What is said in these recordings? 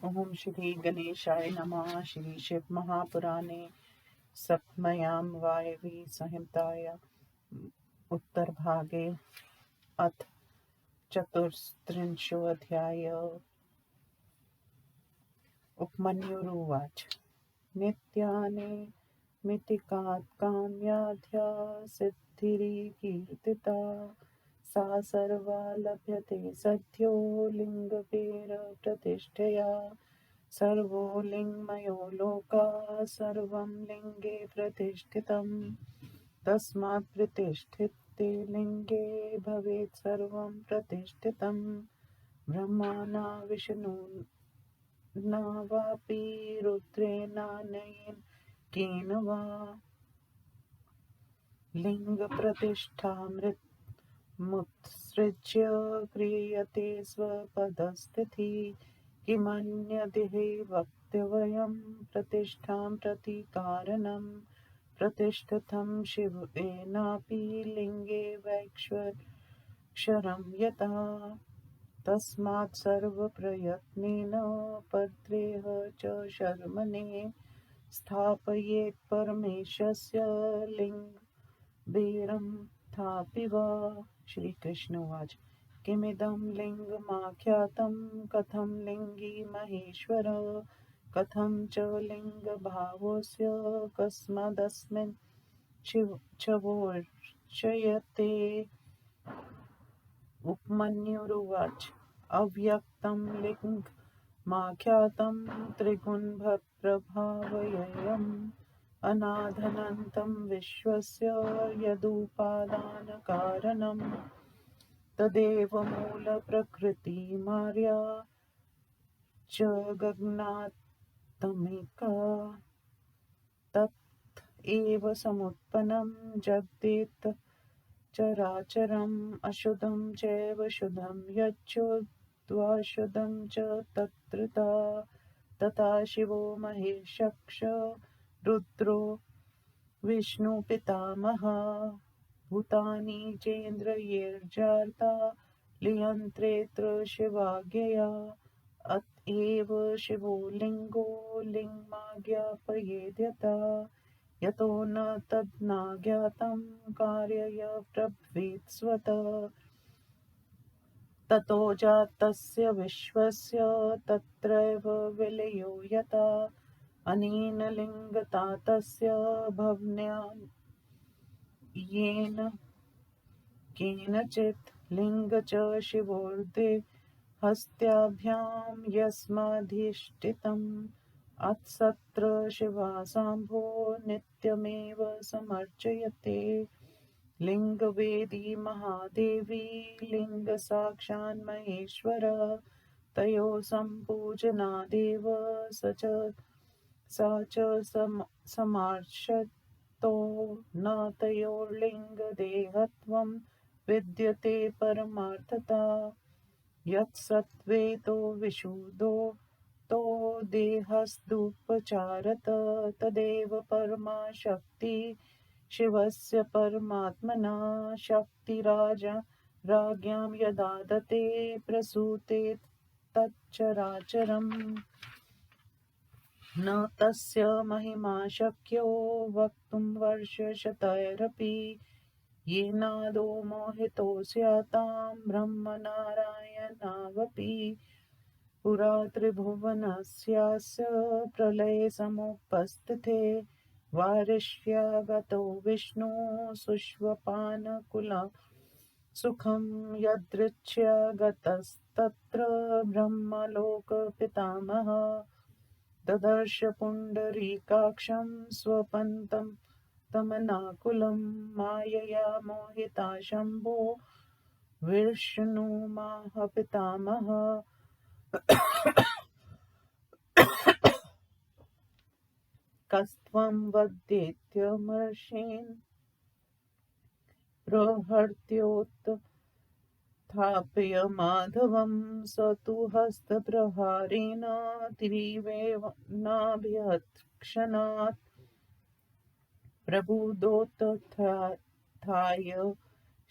ओम श्री गणेशाय नमः। श्री शिव महापुराणे सप्तम्यां वायवी संहितायां उत्तरभागे अथ चतुस्त्रिंशोऽध्यायः। उपमन्युरुवाच। नित्यानि मितिकात्कान्याध्या सिद्धिरीकीर्तिता सा सर्वा लभ्यते सद्यो लिङ्गवीरप्रतिष्ठया। सर्वो लिङ्गमयो लोकः सर्वं लिङ्गे प्रतिष्ठितम्। तस्मात् प्रतिष्ठिते लिङ्गे भवेत् सर्वं प्रतिष्ठितम्। ब्रह्मणा विष्णुना वापि रुद्रेणानेन केन वा लिङ्गप्रतिष्ठामृतमुत्सृज्य क्रियते स्वपदस्थितिः। किमन्यदिह वक्तव्यं प्रतिष्ठां प्रतिकारणं। प्रतिष्ठितं शिवेनापि लिङ्गे वैश्वक्षरं यथा। तस्मात् सर्वप्रयत्नेन परत्रेह च शर्मणे स्थापयेत् परमेशस्य लिङ्गवीरं थापि वा। श्रीकृष्णोवाच। किमिदं लिङ्गमाख्यातं कथं लिङ्गी महेश्वर। कथं च लिङ्गभावस्य कस्मादस्मिन् छवोच्यते। उपमन्युरुवाच। अव्यक्तं लिङ्गमाख्यातं त्रिगुणप्रभावयम् अनादनन्तं विश्वस्य यदुपादानकारणम्। तदेव मूलप्रकृतिमार्या च गगनात्तमिका। तत् एव समुत्पन्नं जगदेत चराचरम् अशुद्धं चैव शुद्धं यच्चोद्वाशुद्धं च तत्र तथा शिवो महेशक्ष रुद्रो विष्णुपितामहः। भूतानि चेन्द्रियैर्जाता लियन्त्रेऽत्र शिवाज्ञया। अत एव शिवो लिङ्गो लिङ्गमाज्ञापयेद्यथा। यतो न तद्नाज्ञातं कार्यय प्रभवेत् स्वतः। ततो जातस्य विश्वस्य तत्रैव विलयो यथा। अनेन लिङ्गतातस्य भवन्यान् येन केनचित् लिङ्ग च शिवोर्देहस्याभ्यां यस्माधिष्ठितम्। अत्सत्र शिवासाम्भो नित्यमेव समर्चयते। लिङ्गवेदी महादेवी लिङ्गसाक्षान् महेश्वरः। तयोः सम्पूजनादेव सा च समार्शतो न तयोर्लिङ्गदेहत्वं विद्यते परमार्थतः। यत्सत्त्वेतो विशुद्धो तो देहस्तुपचारत तदेव परमा शक्ति शिवस्य परमात्मना। शक्तिराज्ञां यदा दत्ते प्रसूते तच्चराचरम्। न तस्य महिमा शक्यो वक्तुं वर्षशतैरपि। येनादो मोहितो स्यातां ब्रह्मनारायणावपि। पुरा त्रिभुवनस्यास्य प्रलये समुपस्थिते। वारिष्यागतो विष्णु सुष्वपानकुलं सुखं यदृच्छया गतस्तत्र ब्रह्मलोकपितामहः। ददर्श पुण्डरीकाक्षं स्वपन्तं तमनाकुलं। मायया मोहिता शम्भो विष्णुमाह पितामहः। कस्त्वं वदेत्यमर्षेन् प्रहर्त्योत्थाप्य माधवं। स तु हस्तप्रहारेण त्रिवेणाभ्यत्क्षणात् प्रबुदोत्थाय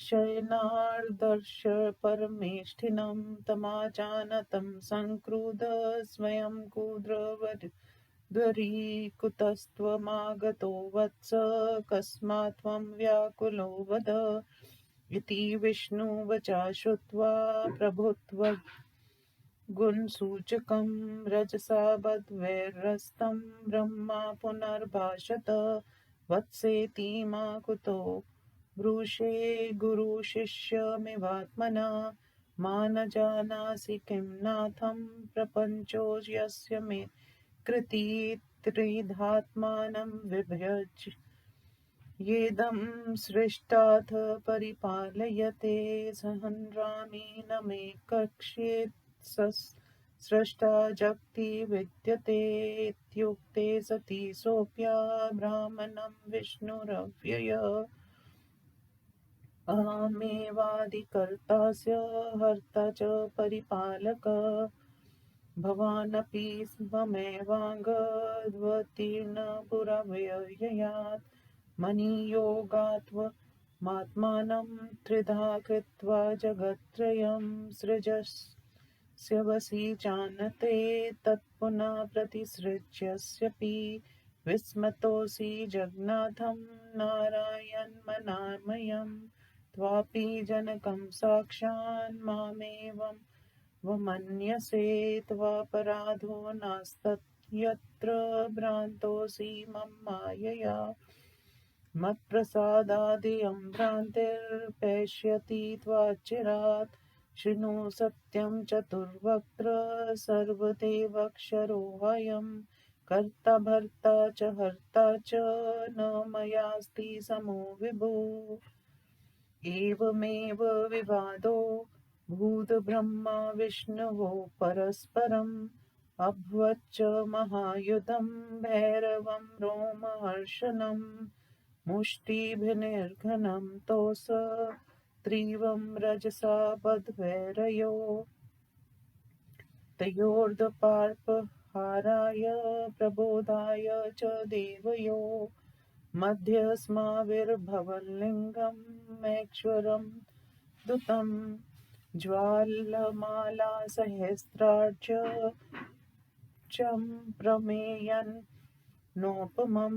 शयनार्दर्श परमेष्ठिनं तमाचानतं संक्रुध स्वयं कुतस्त्वमागतो वत्स कस्मात् त्वं व्याकुलो वद इति विष्णुवचा श्रुत्वा प्रभुत्वगुणसूचकं रजसा बद्वैरस्तं ब्रह्मा पुनर्भाषत वत्सेति मा कुतो ब्रूषे गुरुशिष्यमिवात्मना मा न जानासि किं नाथं प्रपञ्चो यस्य मे कृती त्रिधात्मानं विभज येदं सृष्टाथ परिपालयते सहन्रामेण मे कक्ष्येत् स्रष्टा जगति विद्यते इत्युक्ते सति सोऽप्या ब्राह्मणं विष्णुरव्ययः अहमेवादिकर्तास्य हर्ता च परिपालकः भवानपि ममेवाङ्गद्वतीर्न पुरव्ययात् मनियोगात्वमात्मानं त्रिधा कृत्वा जगत्त्रयं सृजस्य वसि जानते तत्पुनः प्रतिसृज्यस्यपि विस्मतोऽसि जगन्नाथं नारायणमनामयम् त्वापि जनकं साक्षान् मामेवं वमन्यसे त्वापराधो नास्तयत्र भ्रान्तोऽसि मम मायया मत्प्रसादादियं भ्रान्तिर्पैष्यति त्वाच्चिरात् शृणु सत्यं चतुर्वक्त्र सर्वदेवक्षरोऽयं कर्ता भर्ता च हर्ता च न मयास्ति समो विभो एवमेव विवादो भूतब्रह्मा विष्णवो परस्परम् अभवच्च महायुधं भैरवं रोमहर्षणं मुष्टिभिर्घनं तोष त्रिवं रजसा बद्वैरयो तयोर्धपार्पहाराय प्रबोधाय च देवयो मध्यस्माविर्भवल्लिङ्गमैश्वरं दुतं ज्वालमालासहस्रार्चं प्रमेयन् नोपमं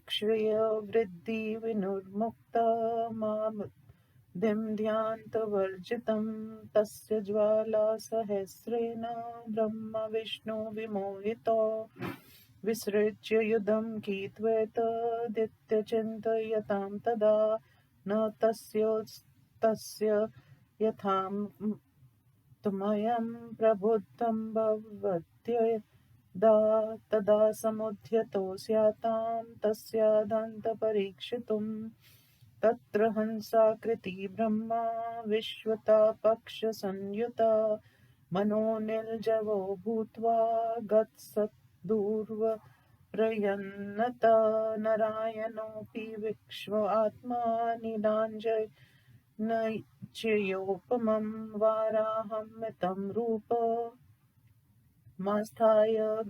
क्षयवृद्धिविनुर्मुक्तमादिन्द्यान्तवर्जितं तस्य ज्वालासहस्रेण ब्रह्मविष्णु विमोहितो विसृज्य युधं कीत्वेतदित्यचिन्तयतां तदा न तस्य यथामयं प्रबुद्धं भवत्यदा तदा समुद्यतो स्यातां तस्यादन्तपरीक्षितुं तत्र हंसाकृती ब्रह्मा विश्वतापक्षसंयुता मनोनिर्जवो भूत्वा गत्सदूर्वप्रयन्नत नारायणोऽपि विश्वात्मा नीलाञ्जनयोपमं वाराहमितं रूपमास्थाय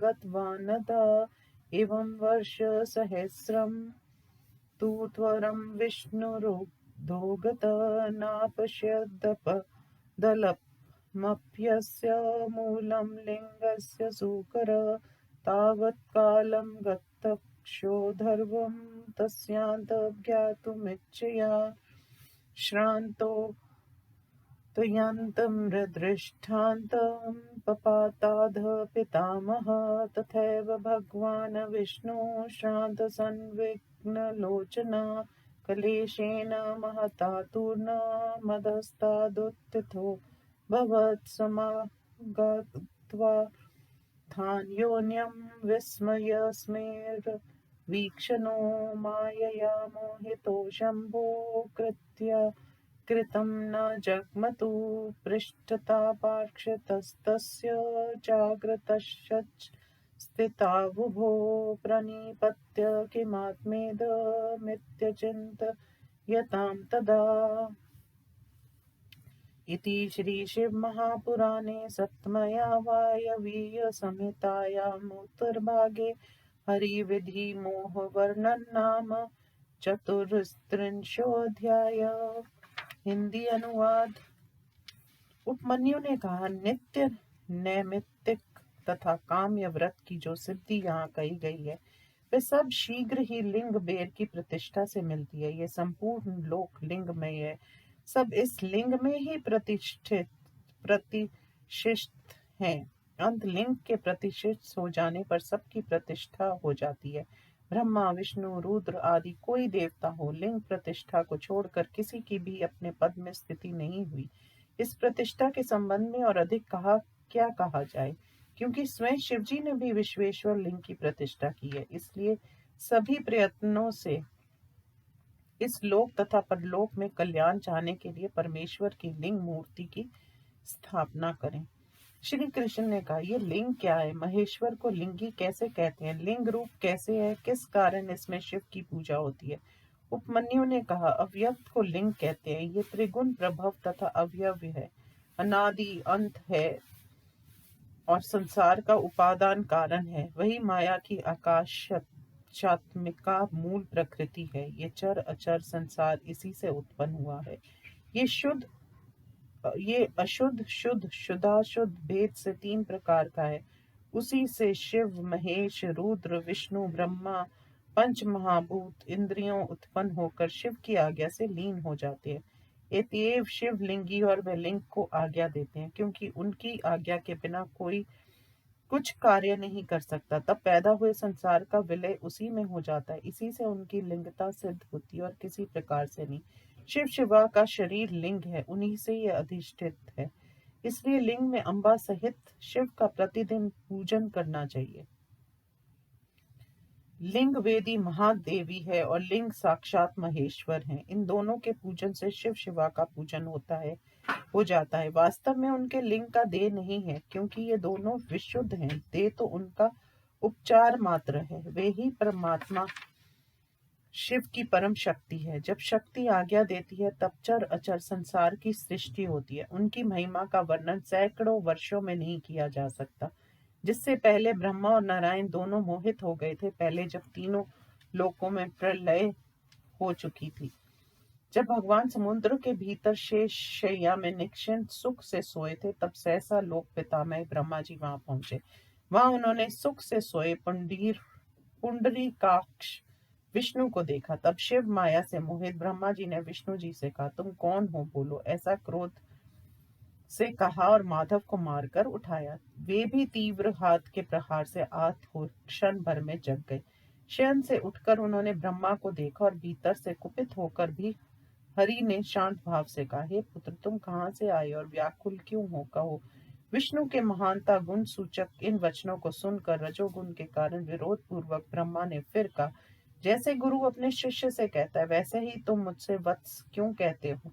गतवानदा एवं वर्षसहस्रं तु त्वरं विष्णुरुद्धोगत नापश्यदलमप्यस्य मूलं लिङ्गस्य सूकर तावत्कालं गतक्षोधर्वं तस्यान्तज्ञातुमिच्छया श्रान्तो त्वयन्तमृदृष्टान्तं पपाताद् पितामहः तथैव भगवान् विष्णु श्रान्तसंविघ्नलोचना कलेशेन महता तूर्ण मदस्तादुत्थितो भवत्समागत्वा थान्योन्यं विस्मयस्मेरवीक्षणो मायया मोहितो शम्भो कृतं न जग्मतु पृष्ठतापार्क्षतस्तस्य चाग्रतश्चित्स्थितावुभो प्रणिपत्य किमात्मेदमित्यचिन्तयतां तदा इति श्रीशिवमहापुराणे सप्तमयावायवीयसंहितायाम् उत्तरभागे हरिविधिमोहवर्णनं नाम चतुस्त्रिंशोऽध्यायः। हिंदी अनुवाद। उपमन्यु ने कहा, नित्य नैमित्तिक तथा काम्य व्रत की जो सिद्धि यहाँ कही गई है, वे सब शीघ्र ही लिंग बेर की प्रतिष्ठा से मिलती है। ये संपूर्ण लोक लिंगमय है, सब इस लिंग में ही प्रतिष्ठित हैं। अंत लिंग के प्रतिष्ठित हो जाने पर सबकी प्रतिष्ठा हो जाती है। ब्रह्मा, विष्णु, रुद्र आदि कोई देवता हो, लिंग प्रतिष्ठा को छोड़कर किसी की भी अपने पद में स्थिति नहीं हुई। इस प्रतिष्ठा के संबंध में और अधिक क्या कहा जाए, क्योंकि स्वयं शिवजी ने भी विश्वेश्वर लिंग की प्रतिष्ठा की है। इसलिए सभी प्रयत्नों से इस लोक तथा परलोक में कल्याण चाहने के लिए परमेश्वर की लिंग मूर्ति की स्थापना करें। श्री कृष्ण ने कहा, ये लिंग क्या है? महेश्वर को लिंगी कैसे कहते हैं? लिंग रूप कैसे है? किस कारण इसमें शिव की पूजा होती है? उपमन्यु ने कहा, अव्यक्त को लिंग कहते हैं। ये त्रिगुण प्रभव तथा अवयव है, अनादि अंत है और संसार का उपादान कारण है। वही माया की आकाशात्मिका मूल प्रकृति है। ये चर अचर संसार इसी से उत्पन्न हुआ है। ये अशुद्ध, शुद्ध, शुद्धाशुद्ध भेद से 3 प्रकार का है। उसी से शिव, महेश, रुद्र, विष्णु, ब्रह्मा, पंच महाभूत इंद्रियों उत्पन्न होकर शिव की आज्ञा से लीन हो जाते हैं। एतएव शिव लिंगी और वे लिंग को आज्ञा देते हैं, क्योंकि उनकी आज्ञा के बिना कोई कुछ कार्य नहीं कर सकता। तब पैदा हुए संसार का विलय उसी में हो जाता है। इसी से उनकी लिंगता सिद्ध होती है और किसी प्रकार से नहीं। शिव शिवा का शरीर लिंग है, उन्हीं से यह अधिष्ठित है। इसलिए लिंग में अम्बा सहित शिव का प्रतिदिन पूजन करना चाहिए। लिंग वेदी महादेवी है और लिंग साक्षात महेश्वर है। इन दोनों के पूजन से शिव शिवा का पूजन हो जाता है। वास्तव में उनके लिंग का देह नहीं है, क्योंकि ये दोनों विशुद्ध हैं। देह तो उनका उपचार मात्र है। वे ही परमात्मा शिव की परम शक्ति है। जब शक्ति आज्ञा देती है तब चर अचर संसार की सृष्टि होती है। उनकी महिमा का वर्णन सैकड़ों वर्षों में नहीं किया जा सकता। जिससे पहले ब्रह्मा और नारायण दोनों मोहित हो गए थे, पहले जब तीनों लोकों में प्रलय हो चुकी थी। जब भगवान समुद्र के भीतर शेष शैया में निश्चिंत सुख से सोए थे, तब सहसा लोक पितामह ब्रह्मा जी वहां पहुंचे। वहां उन्होंने सुख से सोए पुंडरीकाक्ष विष्णु को देखा। तब शिव माया से मोहित ब्रह्मा जी ने विष्णु जी से कहा, तुम कौन हो, बोलो। ऐसा क्रोध से कहा और माधव को मारकर उठाया। वे भी तीव्र हाथ के प्रहार से आहत हो क्षण भर में जग गए। शयन से उठकर उन्होंने ब्रह्मा को देखा और भीतर से कुपित होकर भी हरि ने शांत भाव से कहा, हे पुत्र, तुम कहाँ से आए और व्याकुल क्यों हो? कहो। विष्णु के महानता गुण सूचक इन वचनों को सुनकर रजोगुण के कारण विरोध पूर्वक ब्रह्मा ने फिर कहा, जैसे गुरु अपने शिष्य से कहता है, वैसे ही तुम मुझसे वत्स क्यों कहते हो?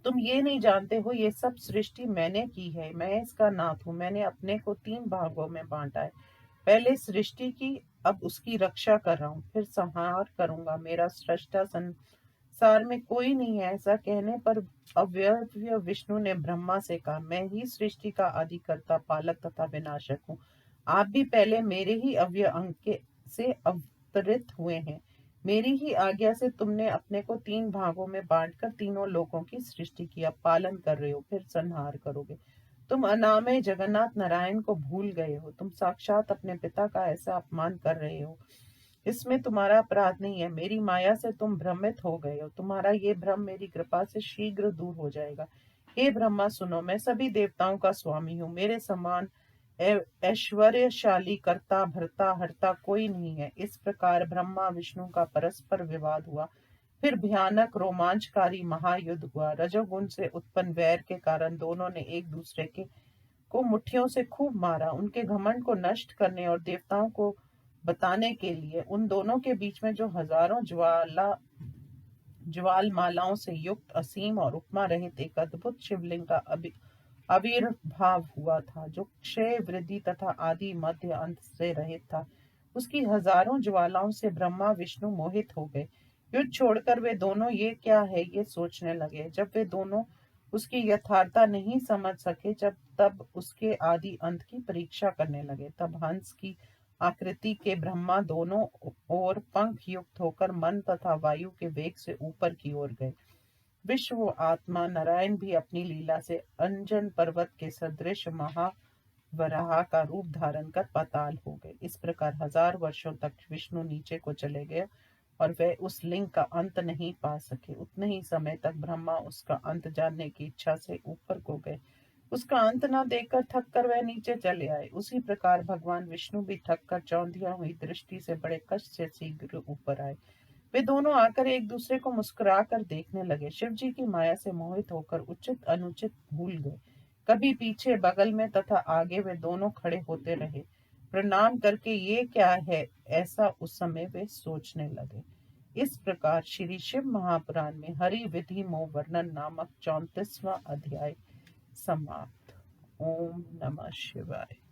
तुम ये नहीं जानते हो, ये सब सृष्टि मैंने की है। मैं इसका नाथ हूँ। मैंने अपने को 3 भागों में बांटा है। पहले सृष्टि की, अब उसकी रक्षा कर रहा हूँ, फिर संहार करूंगा। मेरा सृष्टा संसार में कोई नहीं है। ऐसा कहने पर अव्यय विष्णु ने ब्रह्मा से कहा, मैं ही सृष्टि का आदिकर्ता, पालक तथा विनाशक हूँ। आप भी पहले मेरे ही अव्यय अंग से अवतरित हुए हैं। मेरी ही आज्ञा से तुमने अपने को 3 भागों में बांटकर तीनों लोकों की सृष्टि की। अब पालन कर रहे हो, फिर संहार करोगे। तुम अनामय जगन्नाथ नारायण को भूल गए हो। तुम साक्षात अपने पिता का ऐसा अपमान कर रहे हो। इसमें तुम्हारा अपराध नहीं है। मेरी माया से तुम भ्रमित हो गए हो। तुम्हारा ये भ्रम मेरी कृपा से शीघ्र दूर हो जाएगा। हे ब्रह्मा, सुनो, मैं सभी देवताओं का स्वामी हूँ। मेरे समान ऐश्वर्यशाली कर्ता भरता हरता कोई नहीं है। इस प्रकार ब्रह्मा विष्णु का परस्पर विवाद हुआ। फिर भयानक रोमांचकारी महायुद्ध हुआ। रजोगुण से उत्पन्न वैर के कारण दोनों ने एक दूसरे के को मुट्ठियों से खूब मारा। उनके घमंड को नष्ट करने और देवताओं को बताने के लिए उन दोनों के बीच में जो हजारों ज्वालमालाओं से युक्त असीम और उपमा रहित एक अद्भुत शिवलिंग का आविर्भाव हुआ था, जो क्षय, वृद्धि तथा आदि मध्य अंत से रहित था। उसकी हजारों ज्वालाओं से ब्रह्मा विष्णु मोहित हो गए। युद्ध छोड़कर वे दोनों ये क्या है ये सोचने लगे। जब वे दोनों उसकी यथार्थता नहीं समझ सके, तब उसके आदि अंत की परीक्षा करने लगे। तब हंस की आकृति के ब्रह्मा दोनों ओर पंख युक्त होकर मन तथा वायु के वेग से ऊपर की ओर गए। विश्व आत्मा नारायण भी अपनी लीला से अंजन पर्वत के सदृश महावराह का रूप धारण कर पाताल हो गए। इस प्रकार 1000 वर्षों तक विष्णु नीचे को चले गए और वे उस लिंग का अंत नहीं पा सके। उतने ही समय तक ब्रह्मा उसका अंत जानने की इच्छा से ऊपर को गए। उसका अंत न देखकर थक कर वह नीचे चले आए। उसी प्रकार भगवान विष्णु भी थक कर चौंधिया हुई दृष्टि से बड़े कष्ट से शीघ्र ऊपर आए। वे दोनों आकर एक दूसरे को मुस्कुरा कर देखने लगे। शिव जी की माया से मोहित होकर उचित अनुचित भूल गए। कभी पीछे, बगल में तथा आगे वे दोनों खड़े होते रहे। प्रणाम करके ये क्या है, ऐसा उस समय वे सोचने लगे। इस प्रकार श्री शिव महापुराण में हरि विधि मोह वर्णन नामक 34वां अध्याय समाप्त। ओम नमः शिवाय।